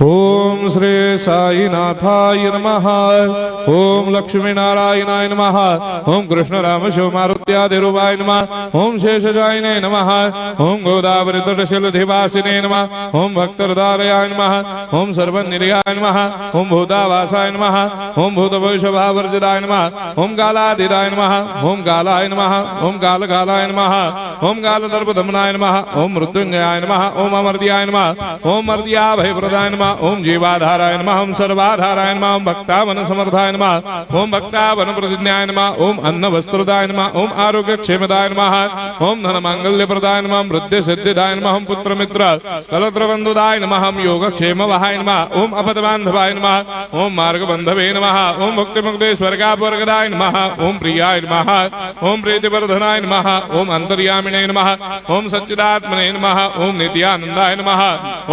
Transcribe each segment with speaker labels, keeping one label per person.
Speaker 1: ओम श्री साईनाथाय नमः। ओम लक्ष्मी नारायणाय नमः। ओम कृष्ण राम शिव मारुत्यादिरूपाय नमः। ओम शेषशायिने नमः। ओम गोदावरी तटशिलधिवासिने नमः। ओम भक्तहृदयाय नमः। ओम सर्वनिर्याय नमः। ओम भूतावासाय नमः। ओम भूतभविष्यभावर्जिताय नमः। ओम कालातीताय नमः। ओम कालाय नमः। ओम कालकालाय नमः। ओम कालदर्पदमनाय नमः। ओम मृत्युंजयाय नमः। ओम अमर्त्याय नमः। ओम मर्त्याभयप्रदाय नमः। ओम जीवाधाराय नमः। ओम सर्वाधाराय नमः। ओम भक्तावन समर्थाय नमः। ओम भक्तावन प्रतिज्ञाय नमः। ओम अन्न वस्त्रदाय नमः। ओम आरोग्य क्षेमदाय नमः। ओम धन मांगल्य प्रदाय नमः। ओम वृद्धि सिद्धिदाय नमः। ओम पुत्र मित्र कलत्र बंधुदाय नमः। ओम योग क्षेम वहाय नमः। ओम अपद बांधवाय नमः। ओम मार्ग बंधवे नमः। ओम भक्ति मुक्ति स्वर्गापवर्गदाय नमः। ओम प्रियाय नमः। ओम प्रीतिवर्धनाय नमः। ओम अंतर्यामिने नमः। ओम सच्चिदात्मने नमः। ओम नित्यानंदाय नमः।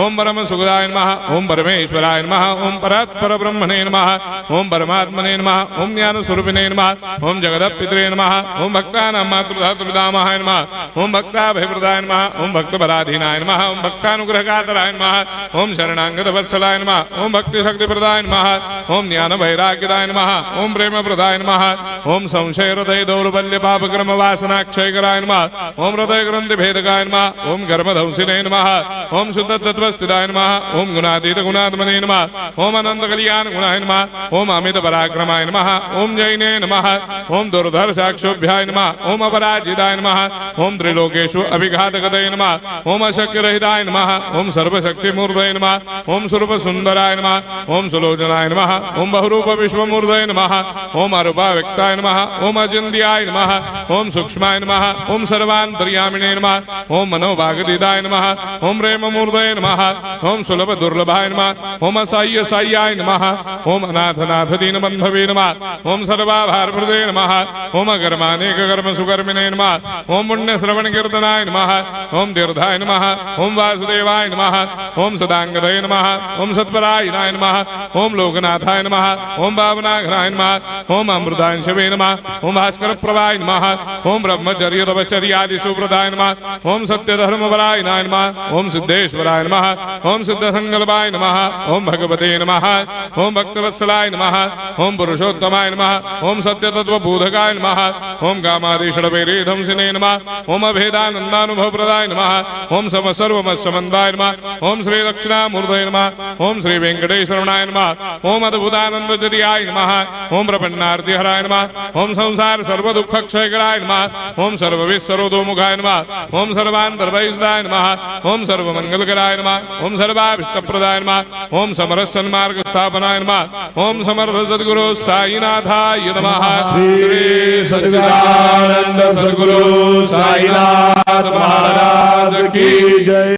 Speaker 1: ओम परम सुखदाय नमः। ओम परमेश्वराय नमः। ओम परात्पर ब्रह्मणे नमः। ओम परमात्मने नमः। ओम ज्ञान स्वरूपिणे नमः। ओम जगदपितरे नमः। ओम भक्तानां मातृधातुर्धामाय नमः। ओम भक्ताभयप्रदाय नमः। ओम भक्तपराधीनाय नमः। ओम भक्तानुग्रहकातराय नमः। ओम शरणागत वत्सलाय नमः। ओम भक्ति शक्ति प्रदाय नमः। ओम ज्ञान वैराग्यदाय नमः। ओम प्रेम प्रदाय नमः। ओम संशय हृदय दौर्बल्य पाप कर्म वासना क्षयकराय नमः। ओम हृदय ग्रंथि भेदकाय नमः। ओम कर्मधंसिने नमः। ओम शुद्ध तत्वस्थिताय नमः। ओम गुणातीत गुणात्मने नमः। ओम अनंत कल्याण गुणाय नमः। ओम अमित पराक्रमाय नमः। ओम जैने नमः। ओम दुर्धर्षाक्षोभ्याय नमः। ओम अपराजिताय नमः। ओम त्रिलोकेषु अभिघातगतये नमः। ओम अशक्य रहिताय नमः। ओम सर्वशक्ति मूर्धये नमः। ओम स्वरूप सुंदराय नमः। ओम सुलोचनाय नमः। ओम बहुरूप विश्वमूर्धये नमः। ओम अरूपाव्यक्ताय नमः। ओम अचिन्त्याय नमः। ओम सूक्ष्माय नमः। ओम सर्वान्तर्यामिणे नमः। ओम मनोभागदिदाय नमः। ओम प्रेममूर्धये नमः। ओम सुलभ दुर्लभाय नमः। ओम असाह्य साह्याय नमः। ओम अनाथनाथ दीनबन्धवे नमः। ओम सर्वाभारप्रदे नमः। ओम अकर्मानेक कर्म सुकर्मिणे नमः। ओम पुण्य श्रवण कीर्तनाय नमः। ओम तीर्थाय नमः। ओम वासुदेवाय नमः। ओम सदांगदये नमः। ओम सत्परायणाय नमः। ओम लोकनाथाय नमः। ओम भावनाघ्नाय नमः। ओम अमृतांशवे नमः। ओम भास्कर प्रभाय नमः। ओम ब्रह्मचर्य तपश्चर्यादि सुप्रदाय नमः। ओम सत्यधर्मपरायणाय नमः। ओम सिद्धेश्वराय नमः। ओम सिद्ध संकल्पाय नमः। ओम भगवते नमः। ओम भक्तवत्सलाय नमः। ओम पुरुषोत्तमाय नमः। ओम सत्यतत्वबोधकाय नमः। ओम कामादिषडवैरेधंसिने नमः। ओम अभेदानन्दानुभवप्रदाय नमः। ओम सर्वमस्समन्दाय नमः। ओम श्री दक्षिणामूर्तये नमः। ओम श्री वेंकटेश्वरनाय नमः। ओम अद्भुतानन्दजटियाय नमः। ओम प्रपन्नार्तिहराय नमः। ओम संसार सर्वदुःखक्षयकराय नमः। ओम सर्वविश्वरोधोमुखाय नमः। ओम सर्वान्तर्भयदाय नमः। ओम सर्वमंगलकराय नमः। ओम सर्वाभिष्टप्रदाय नमः। ओम समरस सन्मार्ग स्थापनाय नमः। ओम समर्थ सद्गुरु साईनाथाय नमः।
Speaker 2: श्री सच्चिदानंद सद्गुरु साईनाथ महाराज की जय।